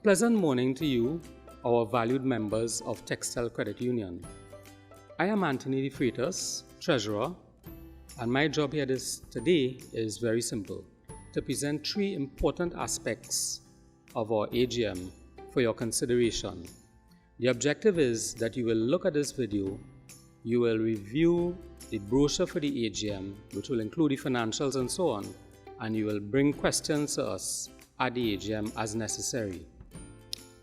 pleasant morning to you, our valued members of TEXTEL Credit Union. I am Anthony De Freitas, Treasurer, and my job here today is very simple, to present three important aspects of our AGM for your consideration. The objective is that you will look at this video, you will review the brochure for the AGM, which will include the financials and so on, and you will bring questions to us at the AGM as necessary.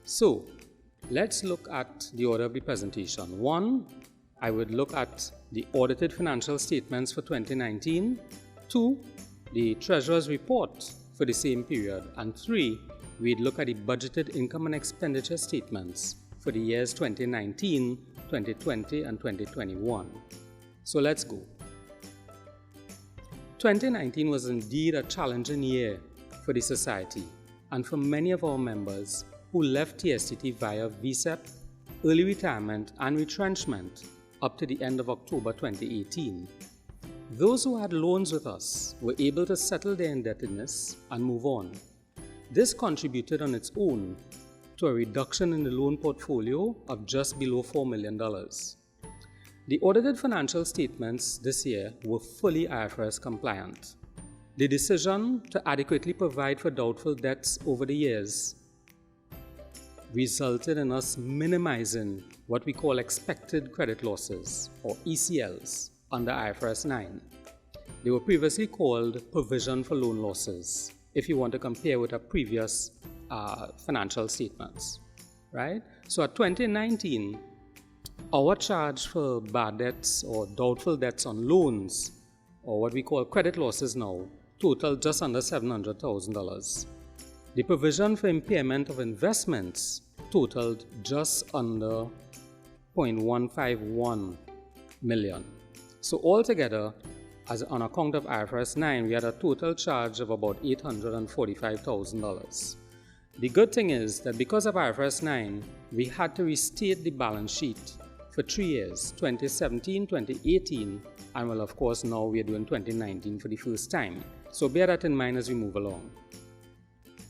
So, let's look at the order of the presentation. 1, I would look at the audited financial statements for 2019. 2, the Treasurer's report for the same period. And 3, we'd look at the budgeted income and expenditure statements for the years 2019, 2020 and 2021. So let's go. 2019 was indeed a challenging year for the Society and for many of our members who left TSTT via VSEP, early retirement and retrenchment up to the end of October 2018. Those who had loans with us were able to settle their indebtedness and move on. This contributed on its own to a reduction in the loan portfolio of just below $4 million. The audited financial statements this year were fully IFRS compliant. The decision to adequately provide for doubtful debts over the years resulted in us minimizing what we call expected credit losses, or ECLs, under IFRS 9. They were previously called provision for loan losses, if you want to compare with our previous financial statements, right? So at 2019, our charge for bad debts or doubtful debts on loans, or what we call credit losses now, totaled just under $700,000. The provision for impairment of investments totaled just under $0.151 million. So altogether, on account of IFRS 9, we had a total charge of about $845,000. The good thing is that because of IFRS 9, we had to restate the balance sheet for 3 years, 2017, 2018, and well, of course, now we are doing 2019 for the first time. So bear that in mind as we move along.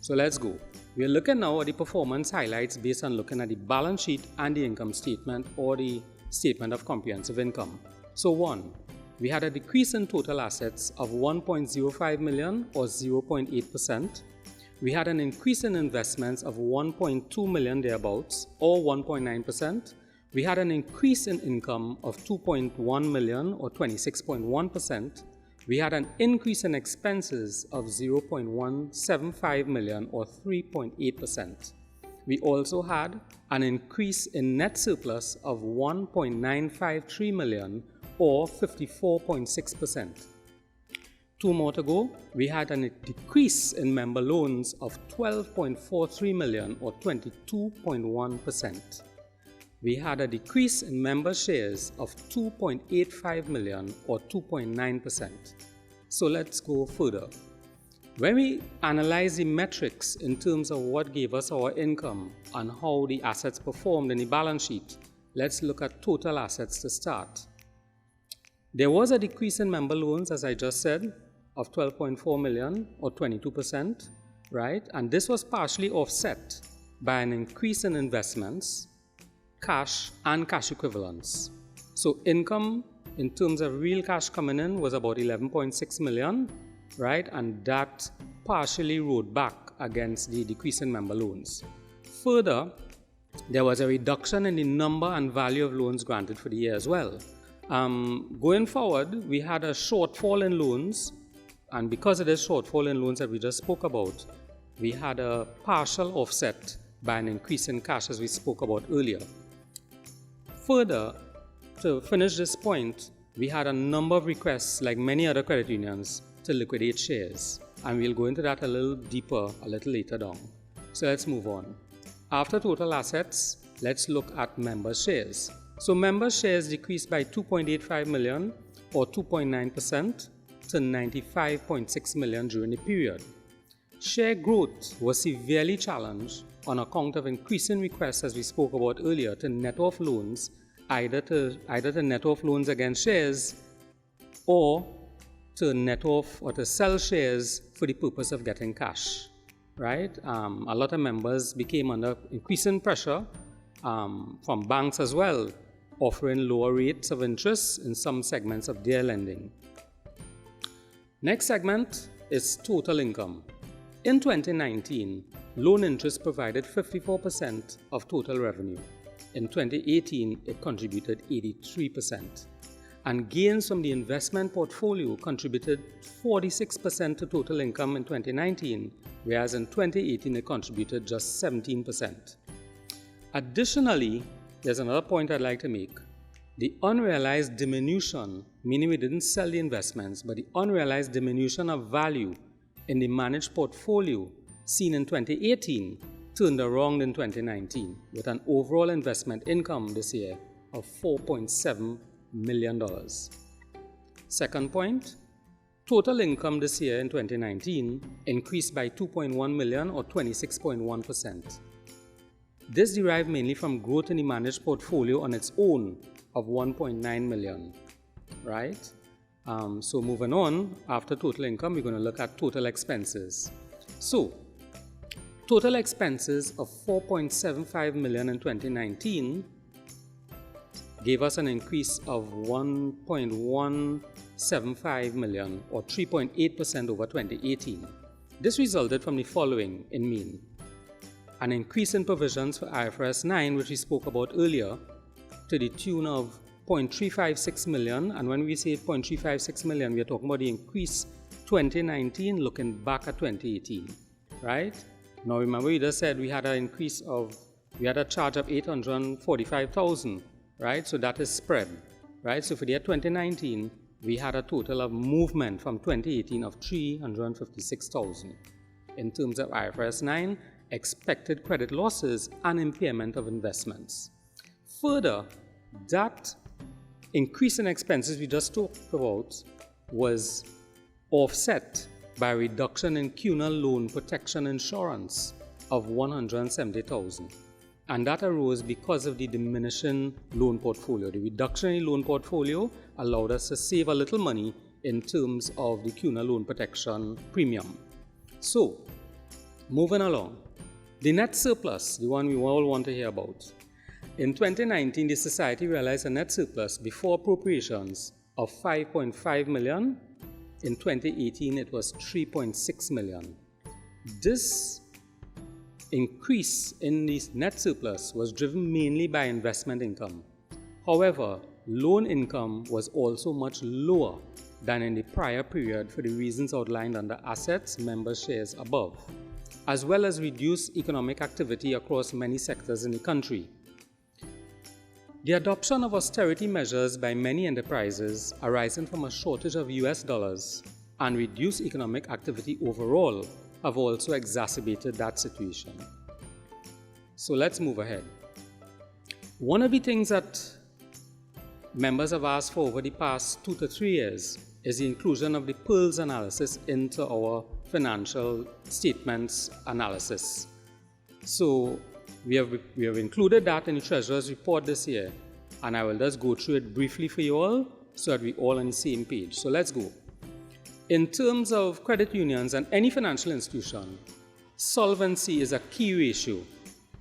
So let's go. We are looking now at the performance highlights based on looking at the balance sheet and the income statement or the statement of comprehensive income. So 1, we had a decrease in total assets of $1.05 million or 0.8%. We had an increase in investments of $1.2 million thereabouts or 1.9%. We had an increase in income of $2.1 million or 26.1%. We had an increase in expenses of $0.175 million or 3.8%. We also had an increase in net surplus of $1.953 million or 54.6%. 2 more to go, we had a decrease in member loans of $12.43 million or 22.1%. We had a decrease in member shares of $2.85 million or 2.9%. So let's go further. When we analyze the metrics in terms of what gave us our income and how the assets performed in the balance sheet, let's look at total assets to start. There was a decrease in member loans, as I just said, of $12.4 million or 22%, right? And this was partially offset by an increase in investments, cash and cash equivalents. So income in terms of real cash coming in was about $11.6 million, right? And that partially rode back against the decrease in member loans. Further, there was a reduction in the number and value of loans granted for the year as well. Going forward, we had a shortfall in loans, and because of this shortfall in loans that we just spoke about, we had a partial offset by an increase in cash as we spoke about earlier. Further, to finish this point, we had a number of requests, like many other credit unions, to liquidate shares, and we'll go into that a little deeper a little later down. So let's move on. After total assets, let's look at member shares. So member shares decreased by $2.85 million or 2.9% to 95.6 million during the period. Share growth was severely challenged on account of increasing requests, as we spoke about earlier, to net off loans, either to net off loans against shares or to net off or to sell shares for the purpose of getting cash, right? A lot of members became under increasing pressure from banks as well, offering lower rates of interest in some segments of their lending. Next segment is total income. In 2019, loan interest provided 54% of total revenue. In 2018, it contributed 83%. And gains from the investment portfolio contributed 46% to total income in 2019, whereas in 2018 it contributed just 17%. Additionally, there's another point I'd like to make. The unrealized diminution, meaning we didn't sell the investments, but the unrealized diminution of value in the managed portfolio seen in 2018 turned around in 2019 with an overall investment income this year of $4.7 million. Second point, total income this year in 2019 increased by $2.1 million or 26.1%. This derived mainly from growth in the managed portfolio on its own of $1.9 million, right? So moving on, after total income, we're going to look at total expenses. So, total expenses of $4.75 million in 2019 gave us an increase of $1.175 million or 3.8% over 2018. This resulted from the following in mean. An increase in provisions for IFRS 9, which we spoke about earlier, to the tune of $0.356 million. And when we say $0.356 million, we are talking about the increase 2019 looking back at 2018, right? Now remember, we just said we had a charge of $845,000, right? So that is spread, right? So for the year 2019, we had a total of movement from 2018 of $356,000 in terms of IFRS 9, expected credit losses, and impairment of investments. Further, that increase in expenses we just talked about was offset by a reduction in CUNA loan protection insurance of $170,000. And that arose because of the diminishing loan portfolio. The reduction in loan portfolio allowed us to save a little money in terms of the CUNA loan protection premium. So, moving along, the net surplus, the one we all want to hear about. In 2019, the Society realized a net surplus before appropriations of $5.5 million. In 2018, it was $3.6 million. This increase in the net surplus was driven mainly by investment income. However, loan income was also much lower than in the prior period for the reasons outlined under assets, member shares above, as well as reduced economic activity across many sectors in the country. The adoption of austerity measures by many enterprises arising from a shortage of US dollars and reduced economic activity overall have also exacerbated that situation. So let's move ahead. One of the things that members have asked for over the past 2 to 3 years is the inclusion of the PEARLS analysis into our financial statements analysis. So we have included that in the Treasurer's report this year, and I will just go through it briefly for you all so that we're all on the same page. So let's go. In terms of credit unions and any financial institution, solvency is a key ratio,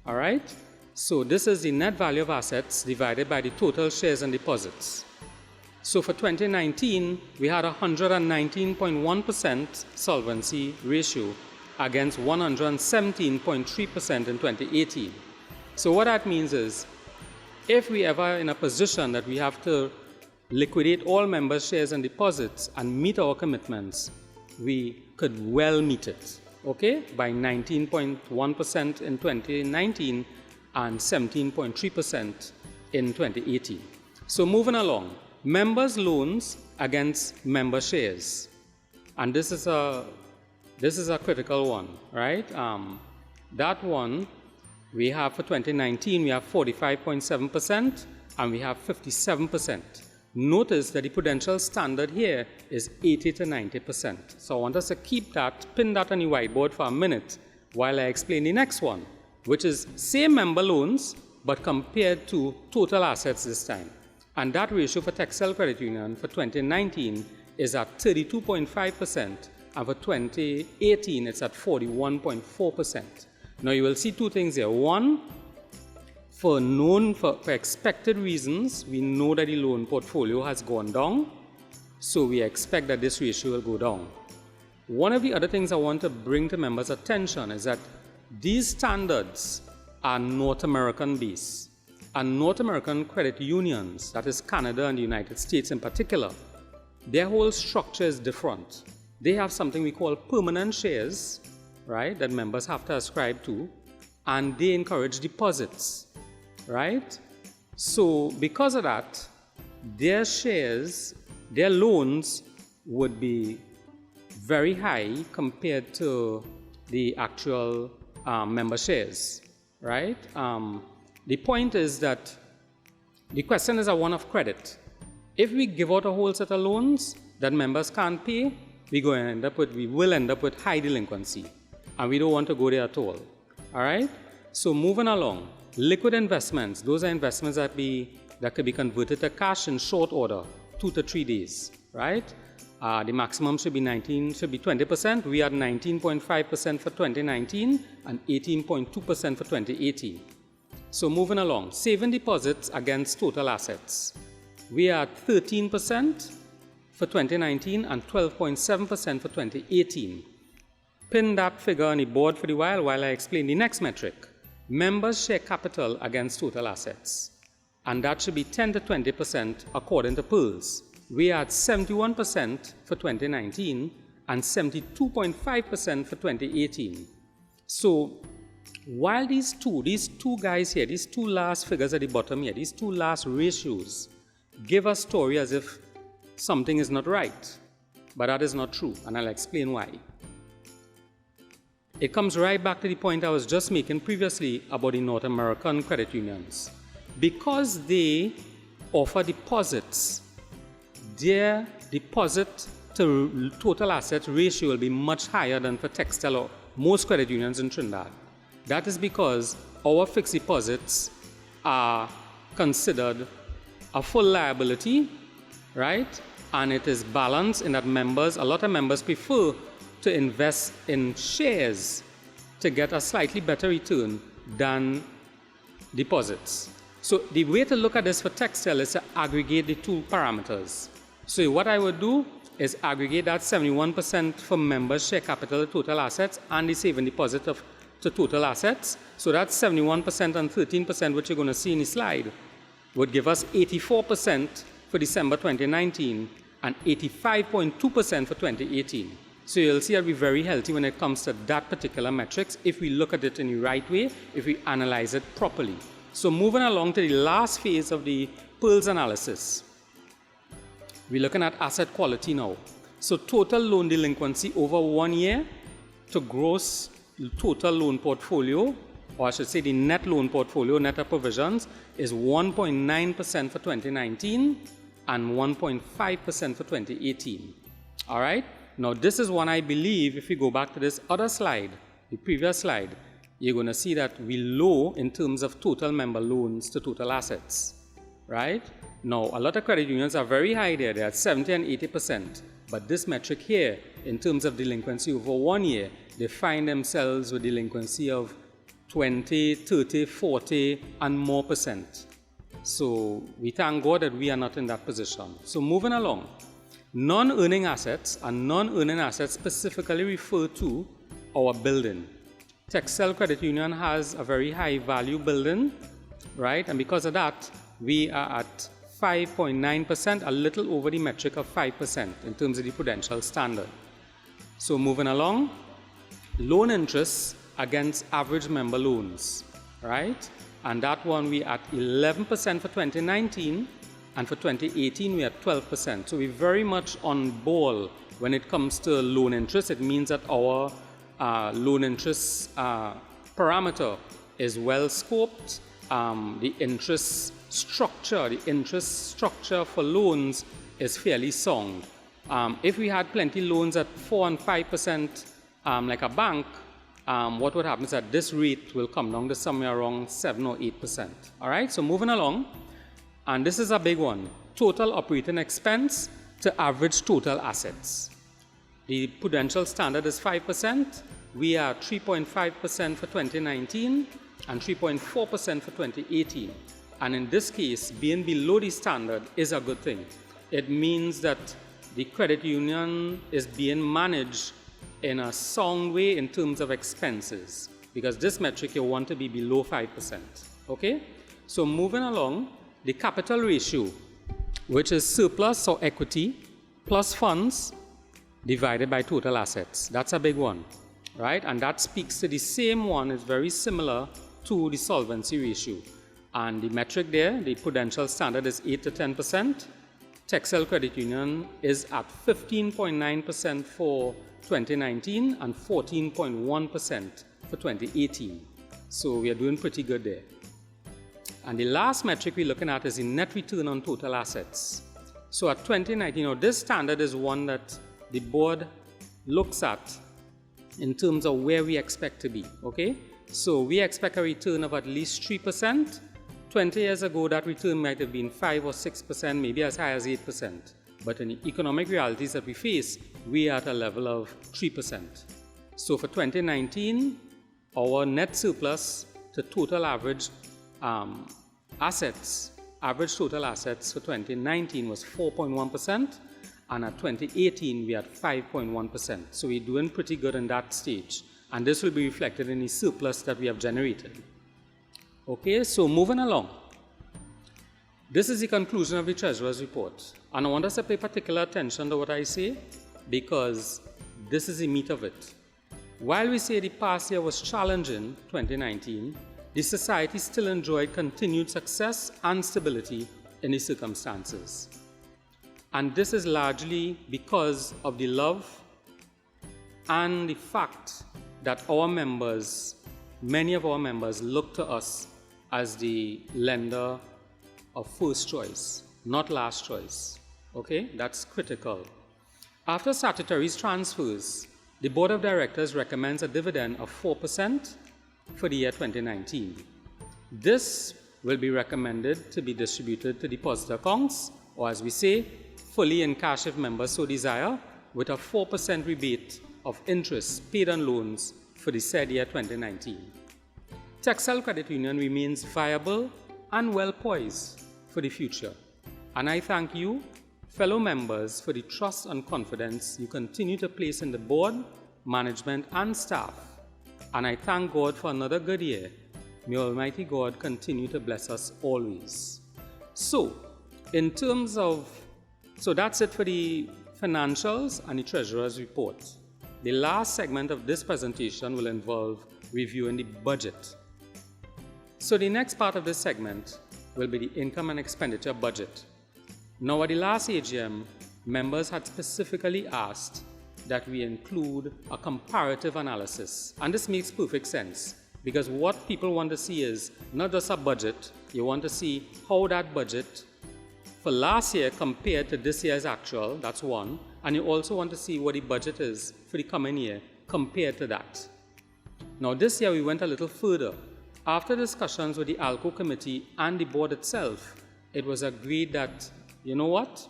all right? So this is the net value of assets divided by the total shares and deposits. So for 2019, we had a 119.1% solvency ratio against 117.3% in 2018. So what that means is, if we ever in a position that we have to liquidate all member shares and deposits and meet our commitments, we could well meet it, okay, by 19.1% in 2019 and 17.3% in 2018. So moving along, members' loans against member shares, and this is a critical one, right? That one we have for 2019, we have 45.7% and we have 57%. Notice that the prudential standard here is 80 to 90%. So I want us to keep that, pin that on the whiteboard for a minute while I explain the next one, which is same member loans but compared to total assets this time. And that ratio for TEXTEL Credit Union for 2019 is at 32.5% and for 2018 it's at 41.4%. Now you will see two things here. One, for expected reasons, we know that the loan portfolio has gone down, so we expect that this ratio will go down. One of the other things I want to bring to members' attention is that these standards are North American based, and North American credit unions, that is Canada and the United States in particular, their whole structure is different. They have something we call permanent shares, right, that members have to ascribe to, and they encourage deposits, right? So because of that, their shares, their loans would be very high compared to the actual member shares, right? The point is that the question is a one of credit. If we give out a whole set of loans that members can't pay, we will end up with high delinquency, and we don't want to go there at all. All right. So moving along, liquid investments. Those are investments that could be converted to cash in short order, 2 to 3 days. Right. The maximum should be 20%. We are 19.5% for 2019 and 18.2% for 2018. So moving along, saving deposits against total assets. We are at 13% for 2019 and 12.7% for 2018. Pin that figure on the board for a while I explain the next metric. Members' share capital against total assets. And that should be 10 to 20% according to PERS. We are at 71% for 2019 and 72.5% for 2018. So while these two guys here, these two last figures at the bottom here, these two last ratios give a story as if something is not right, but that is not true, and I'll explain why. It comes right back to the point I was just making previously about the North American credit unions. Because they offer deposits, their deposit to total assets ratio will be much higher than for TEXTEL or most credit unions in Trinidad. That is because our fixed deposits are considered a full liability, right? And it is balanced in that a lot of members prefer to invest in shares to get a slightly better return than deposits. So the way to look at this for TEXTEL is to aggregate the two parameters. So what I would do is aggregate that 71% for members' share capital to total assets and the saving deposit to total assets. So that's 71% and 13%, which you're going to see in the slide, would give us 84% for December 2019 and 85.2% for 2018. So you'll see that we're very healthy when it comes to that particular metrics if we look at it in the right way, if we analyze it properly. So moving along to the last phase of the PERS analysis. We're looking at asset quality now. So total loan delinquency over 1 year to gross total loan portfolio, or I should say the net loan portfolio, net of provisions, is 1.9% for 2019 and 1.5% for 2018. All right. Now this is one I believe if we go back to this other slide, the previous slide, you're going to see that we're low in terms of total member loans to total assets, right? Now a lot of credit unions are very high there, they're at 70 and 80%. But this metric here, in terms of delinquency over 1 year, they find themselves with delinquency of 20, 30, 40 and more percent. So we thank God that we are not in that position. So moving along, non-earning assets, and non-earning assets specifically refer to our building. TEXTEL Credit Union has a very high value building, right? And because of that, we are at 5.9%, a little over the metric of 5% in terms of the prudential standard. So moving along, loan interest against average member loans, right? And that one we at 11% for 2019, and for 2018 we are 12%. So we're very much on ball when it comes to loan interest. It means that our loan interest parameter is well scoped. The interest structure for loans is fairly sound. If we had plenty loans at 4 and 5% like a bank, what would happen is that this rate will come down to somewhere around 7 or 8%. All right, so moving along, and this is a big one, total operating expense to average total assets. The prudential standard is 5%. We are 3.5% for 2019 and 3.4% for 2018. And in this case, being below the standard is a good thing. It means that the credit union is being managed in a sound way in terms of expenses, because this metric you want to be below 5%. Okay? So moving along, the capital ratio, which is surplus or equity plus funds divided by total assets. That's a big one, right? And that speaks to the same one, is very similar to the solvency ratio. And the metric there, the prudential standard, is 8 to 10%. TEXTEL Credit Union is at 15.9% for 2019 and 14.1% for 2018. So we are doing pretty good there. And the last metric we're looking at is the net return on total assets. So at 2019, this standard is one that the board looks at in terms of where we expect to be, okay? So we expect a return of at least 3%. 20 years ago, that return might have been 5 or 6%, maybe as high as 8%. But in the economic realities that we face, we are at a level of 3%. So for 2019, our net surplus to total average assets, average total assets for 2019 was 4.1%, and at 2018, we are at 5.1%. So we're doing pretty good in that stage. And this will be reflected in the surplus that we have generated. Okay, so moving along. This is the conclusion of the Treasurer's report. And I want us to pay particular attention to what I say, because this is the meat of it. While we say the past year was challenging, 2019, the society still enjoyed continued success and stability in the circumstances. And this is largely because of the love and the fact that our members, many of our members, look to us as the lender of first choice, not last choice. Okay, that's critical. After statutory transfers, the Board of Directors recommends a dividend of 4% for the year 2019. This will be recommended to be distributed to deposit accounts, or as we say, fully in cash if members so desire, with a 4% rebate of interest paid on loans for the said year 2019. TEXTEL Credit Union remains viable and well poised for the future. And I thank you, fellow members, for the trust and confidence you continue to place in the board, management, and staff. And I thank God for another good year. May Almighty God continue to bless us always. So, in terms of, that's it for the financials and the Treasurer's report. The last segment of this presentation will involve reviewing the budget. So the next part of this segment will be the income and expenditure budget. Now, at the last AGM, members had specifically asked that we include a comparative analysis. And this makes perfect sense, because what people want to see is not just a budget, you want to see how that budget for last year compared to this year's actual, that's one, and you also want to see what the budget is for the coming year compared to that. Now, this year we went a little further. After discussions with the ALCO committee and the board itself, it was agreed that, you know what?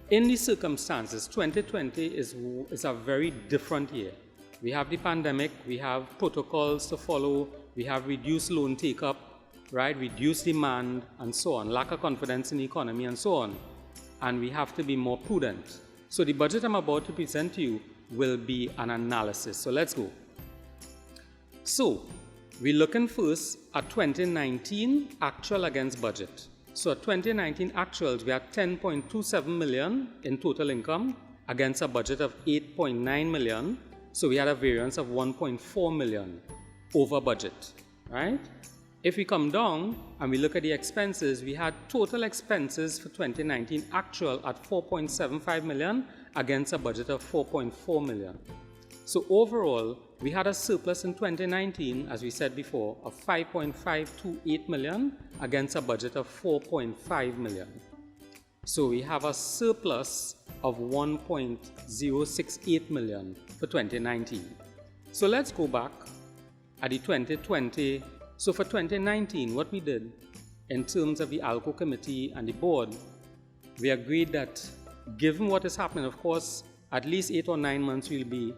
In these circumstances, 2020 is a very different year. We have the pandemic, we have protocols to follow, we have reduced loan take-up, right? Reduced demand, and so on, lack of confidence in the economy, and so on. And we have to be more prudent. So the budget I'm about to present to you will be an analysis. So let's go. So, we're looking first at 2019 actual against budget. So at 2019 actuals, we had 10.27 million in total income against a budget of 8.9 million. So we had a variance of 1.4 million over budget, right? If we come down and we look at the expenses, we had total expenses for 2019 actual at 4.75 million against a budget of 4.4 million. So overall, we had a surplus in 2019, as we said before, of 5.528 million against a budget of 4.5 million. So we have a surplus of 1.068 million for 2019. So let's go back at the 2020. So for 2019, what we did in terms of the ALCO committee and the board, we agreed that given what is happening, of course, at least 8 or 9 months we'll be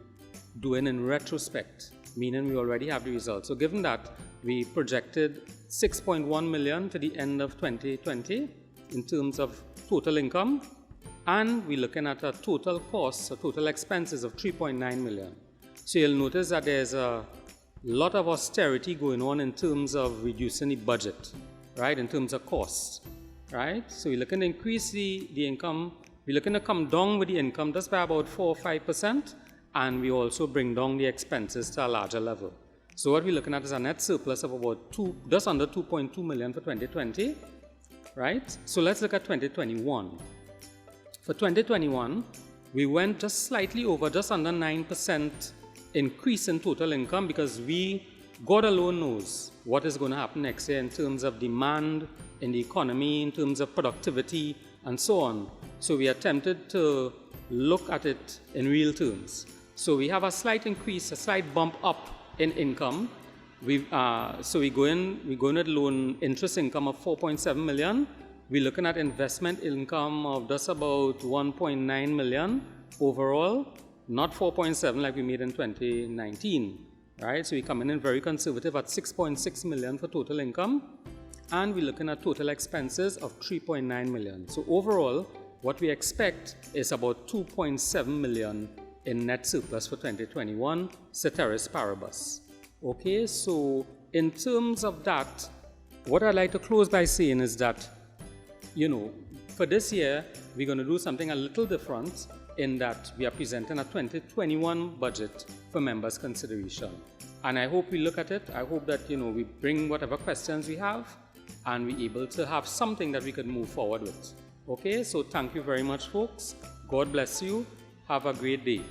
doing in retrospect, meaning we already have the results. So given that, we projected 6.1 million to the end of 2020 in terms of total income, and we're looking at a total cost, or total expenses of 3.9 million. So you'll notice that there's a lot of austerity going on in terms of reducing the budget, right, in terms of costs, right? So we're looking to increase the income, we're looking to come down with the income just by about 4 or 5%, and we also bring down the expenses to a larger level. So what we're looking at is a net surplus of about just under 2.2 million for 2020, right? So let's look at 2021. For 2021, we went just slightly over, just under 9% increase in total income, because God alone knows what is going to happen next year in terms of demand in the economy, in terms of productivity, and so on. So we attempted to look at it in real terms. So we have a slight increase, a slight bump up in income. So we're going at loan interest income of 4.7 million. We're looking at investment income of just about 1.9 million overall, not 4.7 like we made in 2019, right? So we're coming in very conservative at 6.6 million for total income, and we're looking at total expenses of 3.9 million. So overall, what we expect is about 2.7 million in net surplus for 2021, ceteris paribus. Okay, so in terms of that, what I'd like to close by saying is that, for this year, we're going to do something a little different in that we are presenting a 2021 budget for members' consideration. And I hope we look at it. I hope that, we bring whatever questions we have and we're able to have something that we could move forward with. Okay, so thank you very much, folks. God bless you. Have a great day.